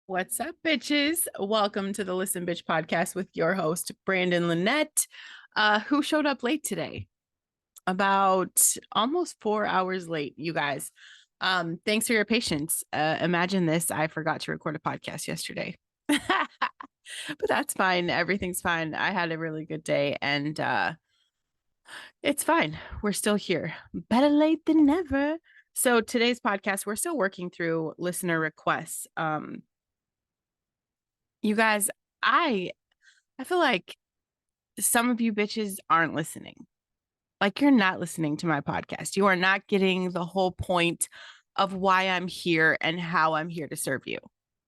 What's up, bitches? Welcome to the Listen Bitch podcast with your host, Brandon Lynette, who showed up late today, about almost 4 hours late, you guys. Thanks for your patience. Imagine this. I forgot to record a podcast yesterday. But that's fine. Everything's fine. I had a really good day and it's fine. We're still here. Better late than never. So today's podcast, we're still working through listener requests. You guys, I I feel like some of you bitches aren't listening. Like you're not listening to my podcast. You are not getting the whole point of why I'm here and how I'm here to serve you.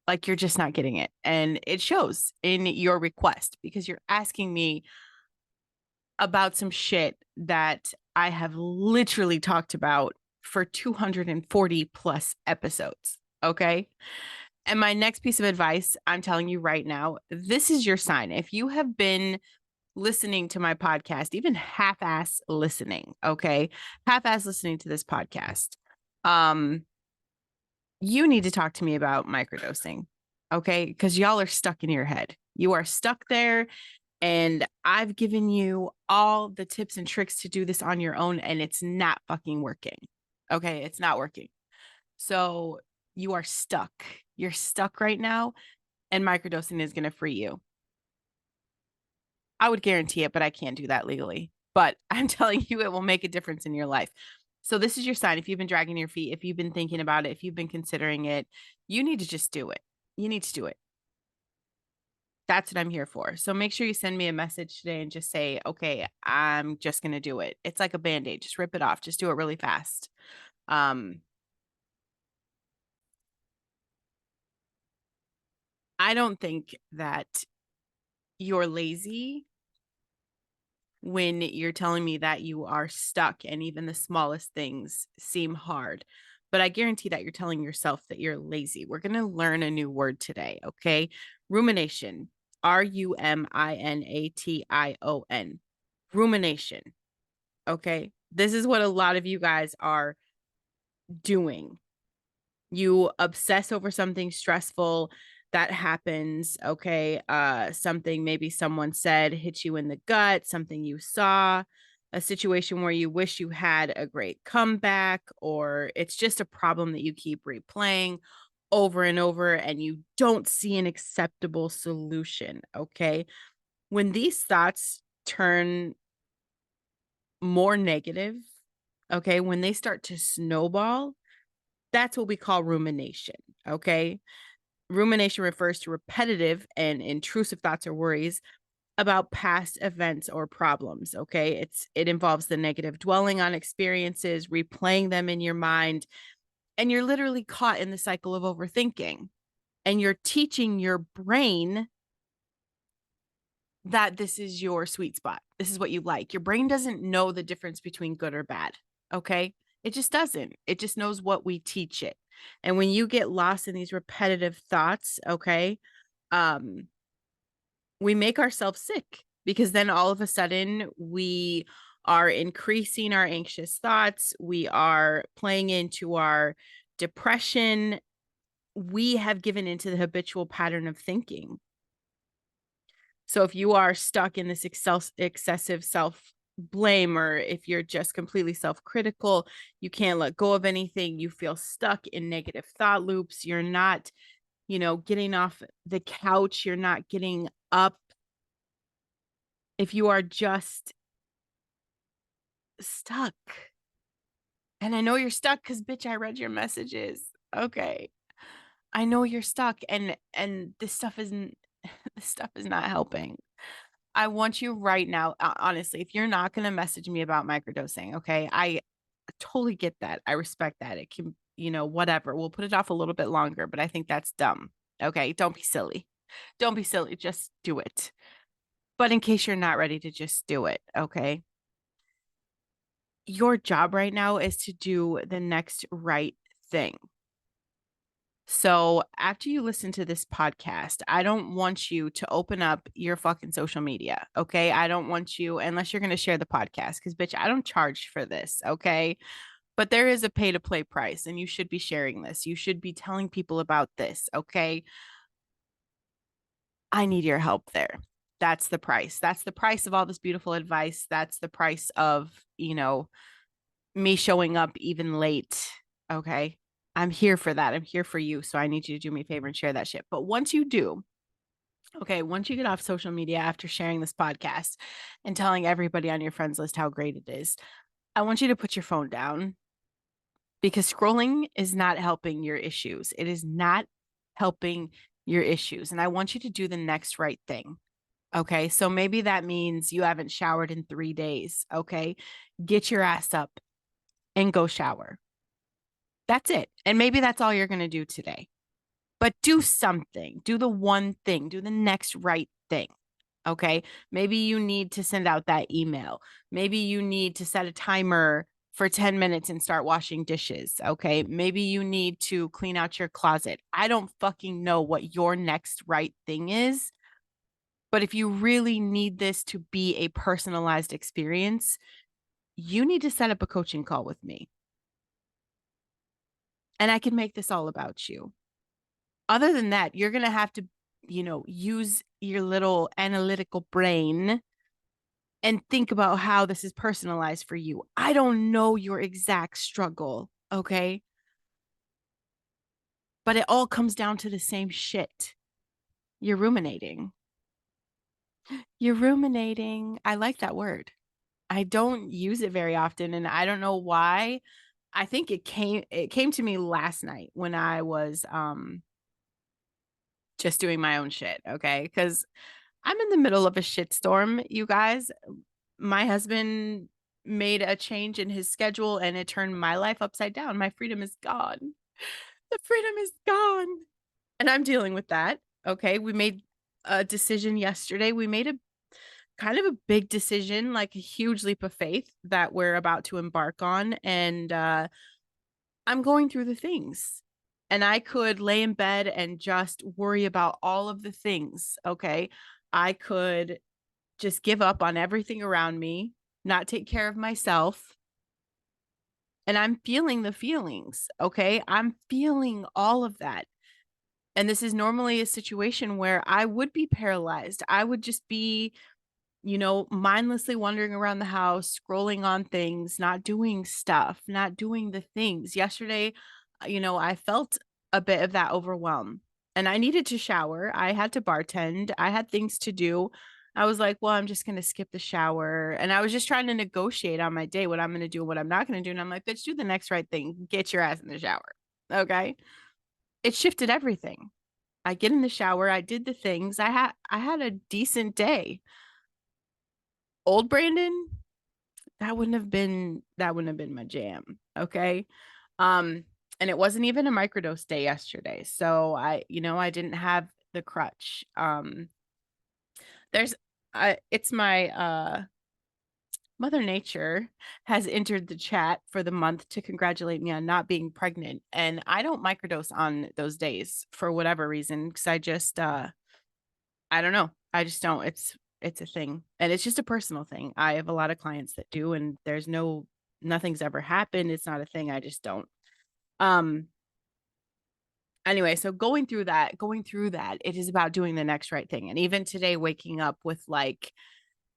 Like you're just not getting it. And it shows in your request because you're asking me about some shit that I have literally talked about for 240 plus episodes. Okay. And my next piece of advice, I'm telling you right now, this is your sign. If you have been listening to my podcast, even half-ass listening, okay? Half-ass listening to this podcast. You need to talk to me about microdosing, okay? Because y'all are stuck in your head. You are stuck there, and I've given you all the tips and tricks to do this on your own, and it's not fucking working. Okay, it's not working. So you are stuck. You're stuck right now, and microdosing is going to free you. I would guarantee it, but I can't do that legally. But I'm telling you, it will make a difference in your life. So this is your sign. If you've been dragging your feet, if you've been thinking about it, if you've been considering it, you need to just do it. You need to do it. That's what I'm here for. So make sure you send me a message today and just say, okay, I'm just going to do it. It's like a Band-Aid. Just rip it off. Just do it really fast. I don't think that you're lazy when you're telling me that you are stuck and even the smallest things seem hard. But I guarantee that you're telling yourself that you're lazy. We're going to learn a new word today, okay? Rumination. Rumination. Rumination. Okay? This is what a lot of you guys are doing. You obsess over something stressful that happens, okay? Something maybe someone said hit you in the gut, something you saw, a situation where you wish you had a great comeback, or it's just a problem that you keep replaying over and over and you don't see an acceptable solution, okay? When these thoughts turn more negative, okay, when they start to snowball, that's what we call rumination, okay? Rumination refers to repetitive and intrusive thoughts or worries about past events or problems, okay? It involves the negative dwelling on experiences, replaying them in your mind, and you're literally caught in the cycle of overthinking. And you're teaching your brain that this is your sweet spot. This is what you like. Your brain doesn't know the difference between good or bad, okay? It just doesn't. It just knows what we teach it. And when you get lost in these repetitive thoughts, okay, um, we make ourselves sick because then all of a sudden we are increasing our anxious thoughts. We are playing into our depression. We have given into the habitual pattern of thinking. So if you are stuck in this excessive self blame, or if you're just completely self critical, you can't let go of anything, you feel stuck in negative thought loops, you're not, getting off the couch, you're not getting up. If you are just stuck, and I know you're stuck because bitch, I read your messages. Okay. I know you're stuck and this stuff isn't this stuff is not helping. I want you right now, honestly, if you're not going to message me about microdosing, okay? I totally get that. I respect that. It can, whatever. We'll put it off a little bit longer, but I think that's dumb. Okay? Don't be silly. Don't be silly. Just do it. But in case you're not ready to just do it, okay? Your job right now is to do the next right thing. So after you listen to this podcast, I don't want you to open up your fucking social media. Okay. I don't want you, unless you're going to share the podcast, because bitch, I don't charge for this. Okay. But there is a pay to play price and you should be sharing this. You should be telling people about this. Okay. I need your help there. That's the price. That's the price of all this beautiful advice. That's the price of, me showing up even late. Okay. I'm here for that. I'm here for you. So I need you to do me a favor and share that shit. But once you do, okay, once you get off social media after sharing this podcast and telling everybody on your friends list how great it is, I want you to put your phone down because scrolling is not helping your issues. It is not helping your issues. And I want you to do the next right thing. Okay. So maybe that means you haven't showered in 3 days. Okay. Get your ass up and go shower. That's it. And maybe that's all you're going to do today. But do something. Do the one thing. Do the next right thing. Okay. Maybe you need to send out that email. Maybe you need to set a timer for 10 minutes and start washing dishes. Okay. Maybe you need to clean out your closet. I don't fucking know what your next right thing is. But if you really need this to be a personalized experience, you need to set up a coaching call with me. And I can make this all about you. Other than that, you're going to have to, use your little analytical brain and think about how this is personalized for you. I don't know your exact struggle, okay? But it all comes down to the same shit. You're ruminating. You're ruminating. I like that word. I don't use it very often and I don't know why. I think it came to me last night when I was just doing my own shit, okay? Cuz I'm in the middle of a shitstorm, you guys. My husband made a change in his schedule and it turned my life upside down. My freedom is gone. The freedom is gone. And I'm dealing with that. Okay. We made a decision yesterday. We made a kind of a big decision, like a huge leap of faith that we're about to embark on. And I'm going through the things. And I could lay in bed and just worry about all of the things. Okay. I could just give up on everything around me, not take care of myself. And I'm feeling the feelings. Okay. I'm feeling all of that. And this is normally a situation where I would be paralyzed. I would just be, mindlessly wandering around the house, scrolling on things, not doing stuff, not doing the things. Yesterday, I felt a bit of that overwhelm and I needed to shower. I had to bartend. I had things to do. I was like, well, I'm just going to skip the shower. And I was just trying to negotiate on my day what I'm going to do and what I'm not going to do. And I'm like, bitch, do the next right thing. Get your ass in the shower. Okay. It shifted everything. I get in the shower. I did the things. I had a decent day. Old Brandon, that wouldn't have been my jam. Okay. Um, and it wasn't even a microdose day yesterday. So I didn't have the crutch. There's it's my Mother Nature has entered the chat for the month to congratulate me on not being pregnant. And I don't microdose on those days for whatever reason. Cause I just I don't know. I just don't. It's a thing. And it's just a personal thing. I have a lot of clients that do, and nothing's ever happened. It's not a thing. I just don't. Um anyway, so going through that, it is about doing the next right thing. And even today, waking up with like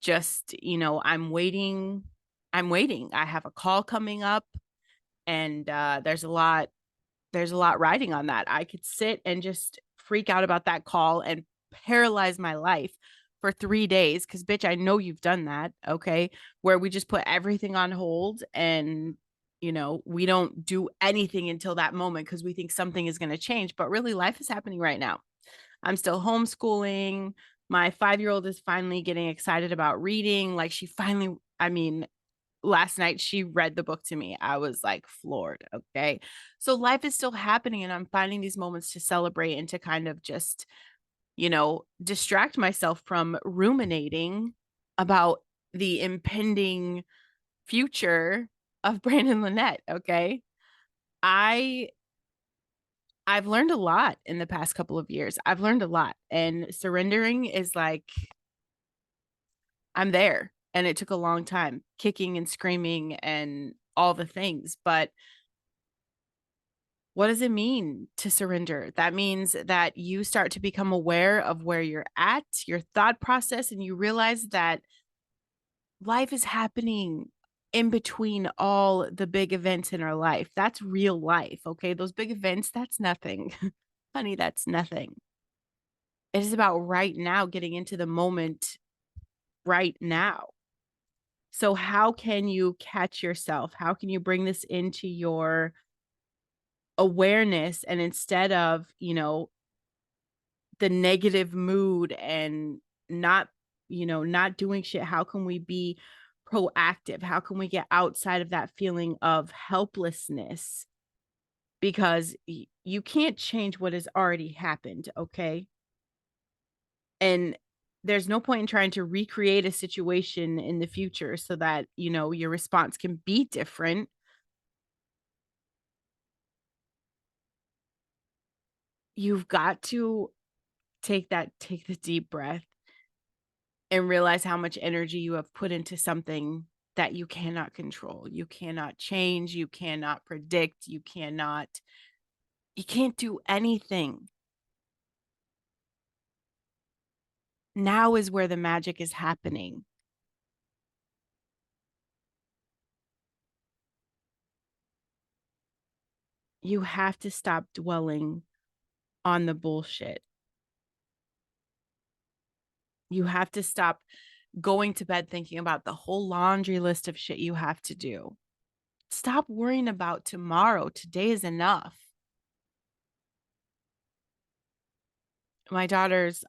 just, I'm waiting. I have a call coming up and there's a lot riding on that. I could sit and just freak out about that call and paralyze my life for 3 days. Cause bitch, I know you've done that. Okay. Where we just put everything on hold and, we don't do anything until that moment because we think something is going to change. But really, life is happening right now. I'm still homeschooling. My 5-year-old is finally getting excited about reading. Like I mean, last night she read the book to me. I was like floored. Okay. So life is still happening and I'm finding these moments to celebrate and to kind of just, distract myself from ruminating about the impending future of Brandon Lynette. Okay. I I've learned a lot in the past couple of years. I've learned a lot and surrendering is like I'm there and it took a long time, kicking and screaming and all the things, but What does it mean to surrender? That means that you start to become aware of where you're at, your thought process, and you realize that life is happening in between all the big events in our life. That's real life. Okay. Those big events, that's nothing. Honey, that's nothing. It is about right now, getting into the moment right now. So, how can you catch yourself? How can you bring this into your awareness? And instead of, the negative mood and not, not doing shit, how can we be proactive? How can we get outside of that feeling of helplessness? Because you can't change what has already happened. Okay. And there's no point in trying to recreate a situation in the future so that, your response can be different. You've got to take the deep breath and realize how much energy you have put into something that you cannot control. You cannot change, you cannot predict, you can't do anything. Now is where the magic is happening. You have to stop dwelling on the bullshit. You have to stop going to bed thinking about the whole laundry list of shit you have to do. Stop worrying about tomorrow. Today is enough. My daughter's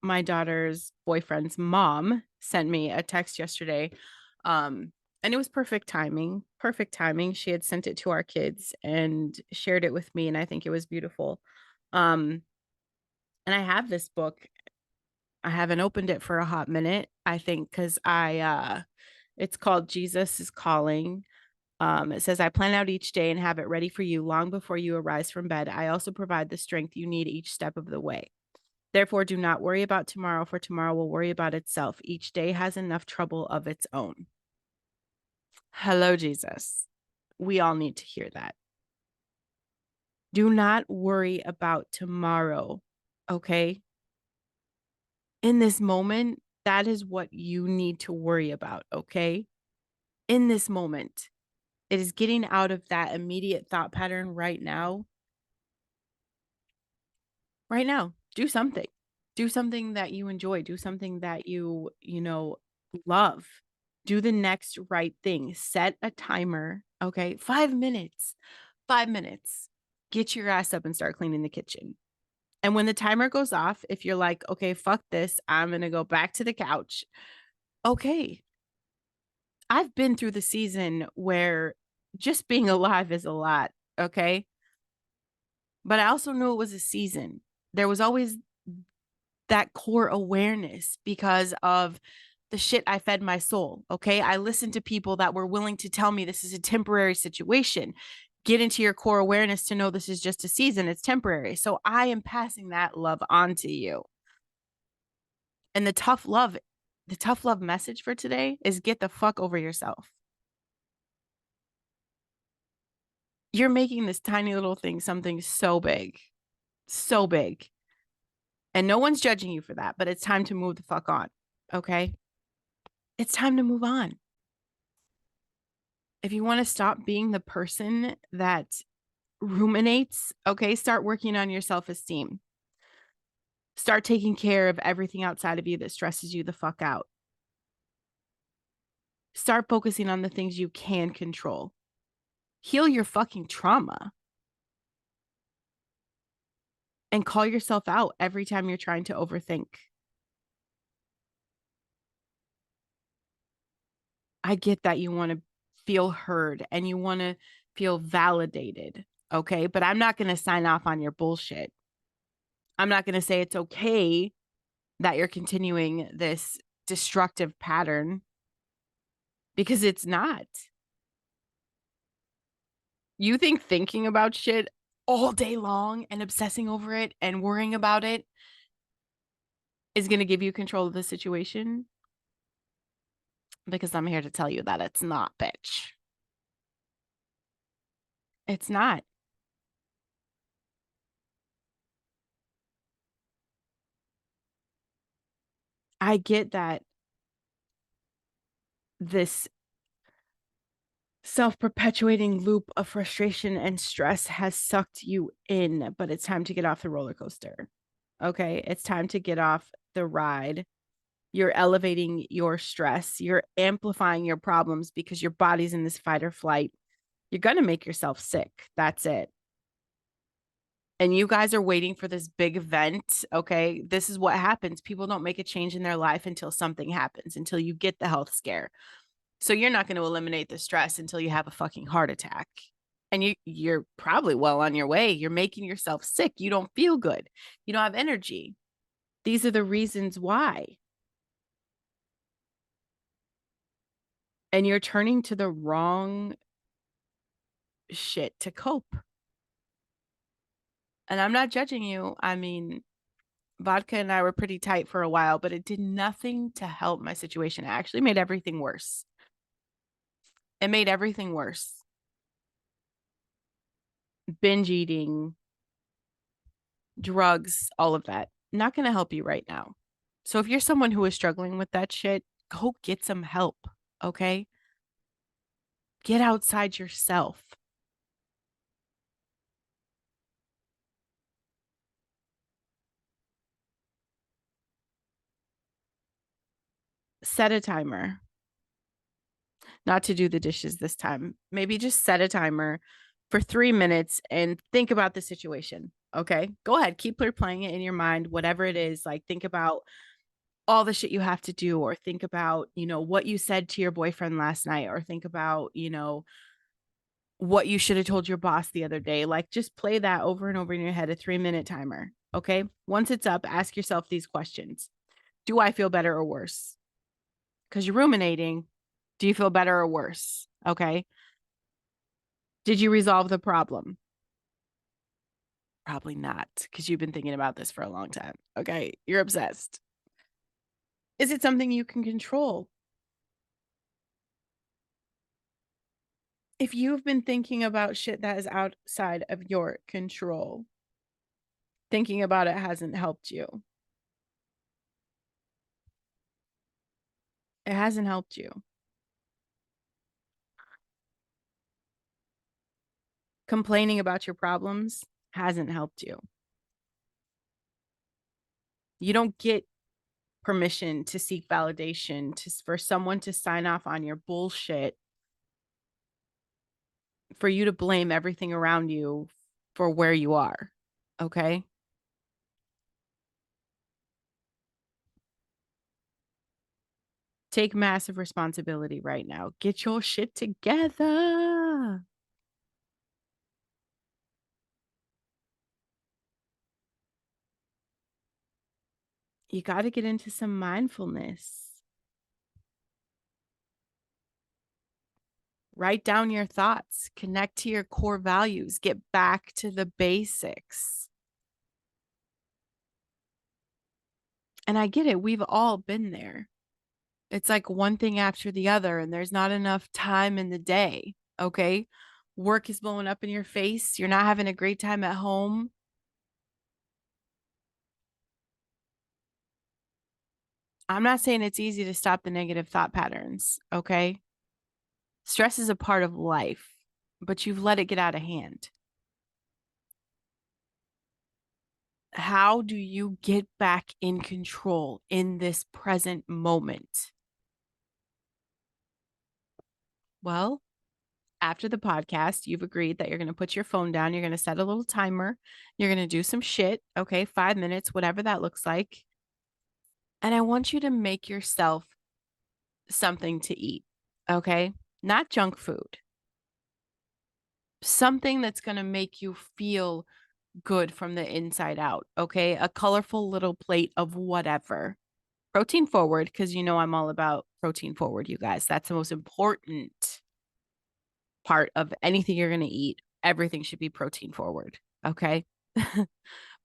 my daughter's boyfriend's mom sent me a text yesterday. And it was perfect timing. Perfect timing. She had sent it to our kids and shared it with me, and I think it was beautiful. Um and I have this book. I haven't opened it for a hot minute. I think cuz I it's called Jesus is Calling. It says, I plan out each day and have it ready for you long before you arise from bed. I also provide the strength you need each step of the way. Therefore, do not worry about tomorrow, for tomorrow will worry about itself. Each day has enough trouble of its own. Hello, Jesus. We all need to hear that. Do not worry about tomorrow, okay? In this moment, that is what you need to worry about, okay? In this moment, it is getting out of that immediate thought pattern right now. Right now, do something. Do something that you enjoy. Do something that love. Do the next right thing. Set a timer. Okay. 5 minutes. 5 minutes. Get your ass up and start cleaning the kitchen. And when the timer goes off, if you're like, okay, fuck this, I'm going to go back to the couch. Okay. I've been through the season where just being alive is a lot. Okay. But I also knew it was a season. There was always that core awareness because of the shit I fed my soul. Okay. I listened to people that were willing to tell me this is a temporary situation. Get into your core awareness to know this is just a season, it's temporary. So I am passing that love on to you. And the tough love message for today is get the fuck over yourself. You're making this tiny little thing something so big, so big. And no one's judging you for that, but it's time to move the fuck on. Okay. It's time to move on. If you want to stop being the person that ruminates, okay, start working on your self esteem. Start taking care of everything outside of you that stresses you the fuck out. Start focusing on the things you can control. Heal your fucking trauma and call yourself out every time you're trying to overthink. I get that you want to feel heard and you want to feel validated, okay? But I'm not going to sign off on your bullshit. I'm not going to say it's okay that you're continuing this destructive pattern because it's not. You think thinking about shit all day long and obsessing over it and worrying about it is going to give you control of the situation? Because I'm here to tell you that it's not, bitch. It's not. I get that this self-perpetuating loop of frustration and stress has sucked you in, but it's time to get off the roller coaster. Okay, it's time to get off the ride. You're elevating your stress, you're amplifying your problems because your body's in this fight or flight. You're going to make yourself sick. That's it. And you guys are waiting for this big event. Okay, this is what happens. People don't make a change in their life until something happens, until you get the health scare. So you're not going to eliminate the stress until you have a fucking heart attack. And you're probably well on your way. You're making yourself sick. You don't feel good. You don't have energy. These are the reasons why. And you're turning to the wrong shit to cope. And I'm not judging you. I mean, vodka and I were pretty tight for a while, but it did nothing to help my situation. It actually made everything worse. It made everything worse. Binge eating, drugs, all of that. Not going to help you right now. So if you're someone who is struggling with that shit, go get some help. Okay. Get outside yourself. Set a timer, not to do the dishes this time. Maybe just set a timer for 3 minutes and think about the situation. Okay. Go ahead. Keep playing it in your mind, whatever it is. Like, think about all the shit you have to do, or think about, what you said to your boyfriend last night, or think about, what you should have told your boss the other day. Like, just play that over and over in your head, a 3 minute timer. Okay. Once it's up, ask yourself these questions. Do I feel better or worse? Because you're ruminating. Do you feel better or worse? Okay. Did you resolve the problem? Probably not, because you've been thinking about this for a long time. Okay. You're obsessed. Is it something you can control? If you've been thinking about shit that is outside of your control, thinking about it hasn't helped you. It hasn't helped you. Complaining about your problems hasn't helped you. You don't get permission to seek validation for someone to sign off on your bullshit, for you to blame everything around you for where you are. Okay. Take massive responsibility right now. Get your shit together. You got to get into some mindfulness. Write down your thoughts, connect to your core values, get back to the basics. And I get it. We've all been there. It's like one thing after the other, and there's not enough time in the day. Okay. Work is blowing up in your face. You're not having a great time at home. I'm not saying it's easy to stop the negative thought patterns. Okay. Stress is a part of life, but you've let it get out of hand. How do you get back in control in this present moment? Well, after the podcast, you've agreed that you're going to put your phone down. You're going to set a little timer. You're going to do some shit. Okay. 5 minutes, whatever that looks like. And I want you to make yourself something to eat. Okay. Not junk food, something that's going to make you feel good from the inside out. Okay. A colorful little plate of whatever. Protein forward, because I'm all about protein forward, you guys. That's the most important part of anything you're going to eat. Everything should be protein forward. Okay.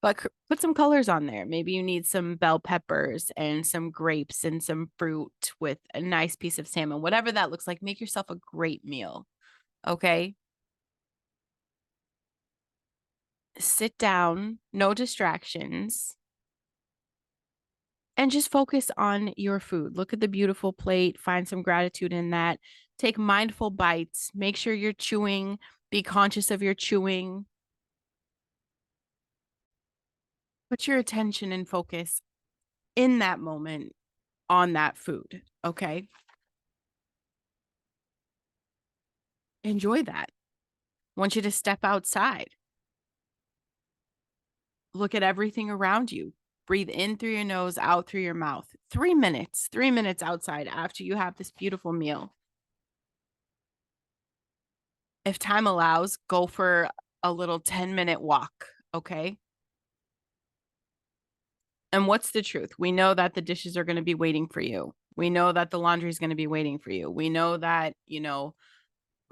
But put some colors on there. Maybe you need some bell peppers and some grapes and some fruit with a nice piece of salmon, whatever that looks like. Make yourself a great meal. Okay. Sit down, no distractions, and just focus on your food. Look at the beautiful plate, find some gratitude in that. Take mindful bites, make sure you're chewing, be conscious of your chewing. Put your attention and focus in that moment on that food, okay? Enjoy that. I want you to step outside. Look at everything around you. Breathe in through your nose, out through your mouth. 3 minutes outside after you have this beautiful meal. If time allows, go for a little 10-minute walk, okay? And what's the truth? We know that the dishes are going to be waiting for you. We know that the laundry is going to be waiting for you. We know that,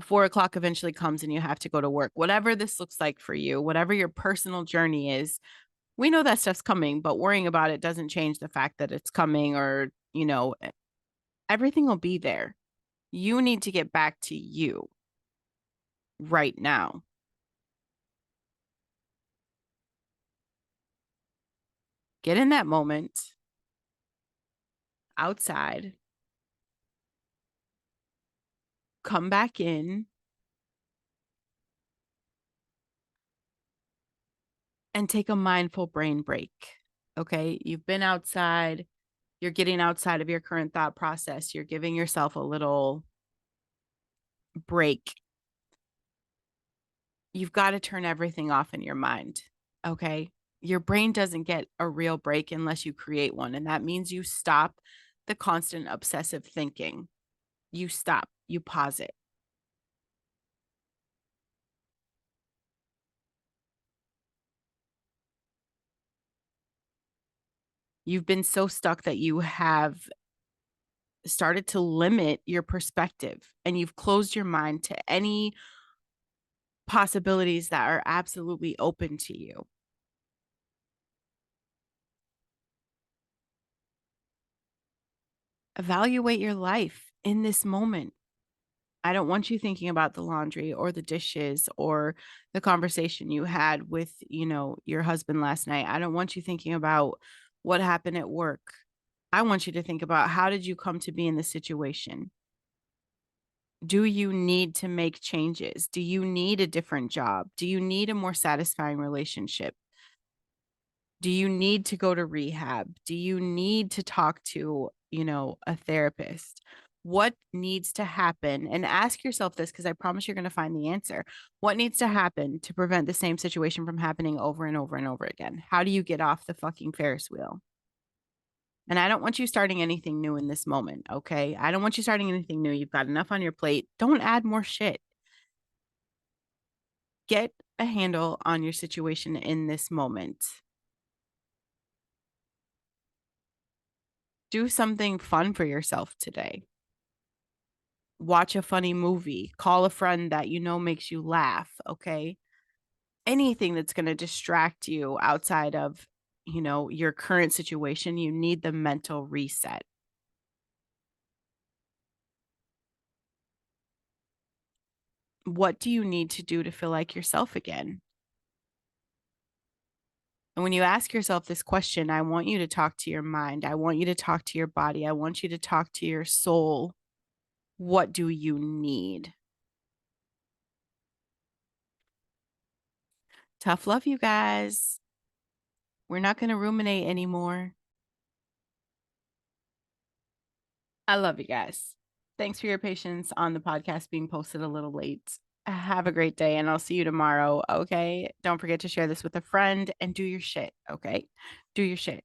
4 o'clock eventually comes and you have to go to work. Whatever this looks like for you, whatever your personal journey is, we know that stuff's coming, but worrying about it doesn't change the fact that it's coming, or, everything will be there. You need to get back to you right now. Get in that moment outside, come back in, and take a mindful brain break. Okay. You've been outside, you're getting outside of your current thought process, you're giving yourself a little break. You've got to turn everything off in your mind. Okay. Your brain doesn't get a real break unless you create one. And that means you stop the constant obsessive thinking. You stop, you pause it. You've been so stuck that you have started to limit your perspective and you've closed your mind to any possibilities that are absolutely open to you. Evaluate your life in this moment. I don't want you thinking about the laundry or the dishes or the conversation you had with, your husband last night. I don't want you thinking about what happened at work. I want you to think about, how did you come to be in this situation? Do you need to make changes? Do you need a different job? Do you need a more satisfying relationship? Do you need to go to rehab? Do you need to talk to, a therapist? What needs to happen? And ask yourself this, because I promise you're going to find the answer. What needs to happen to prevent the same situation from happening over and over and over again? How do you get off the fucking Ferris wheel? And I don't want you starting anything new in this moment, okay? I don't want you starting anything new. You've got enough on your plate. Don't add more shit. Get a handle on your situation in this moment. Do something fun for yourself today. Watch a funny movie. Call a friend that you know makes you laugh, okay? Anything that's going to distract you outside of, your current situation, you need the mental reset. What do you need to do to feel like yourself again? And when you ask yourself this question, I want you to talk to your mind. I want you to talk to your body. I want you to talk to your soul. What do you need? Tough love, you guys. We're not going to ruminate anymore. I love you guys. Thanks for your patience on the podcast being posted a little late. Have a great day, and I'll see you tomorrow. Okay. Don't forget to share this with a friend and do your shit. Okay. Do your shit.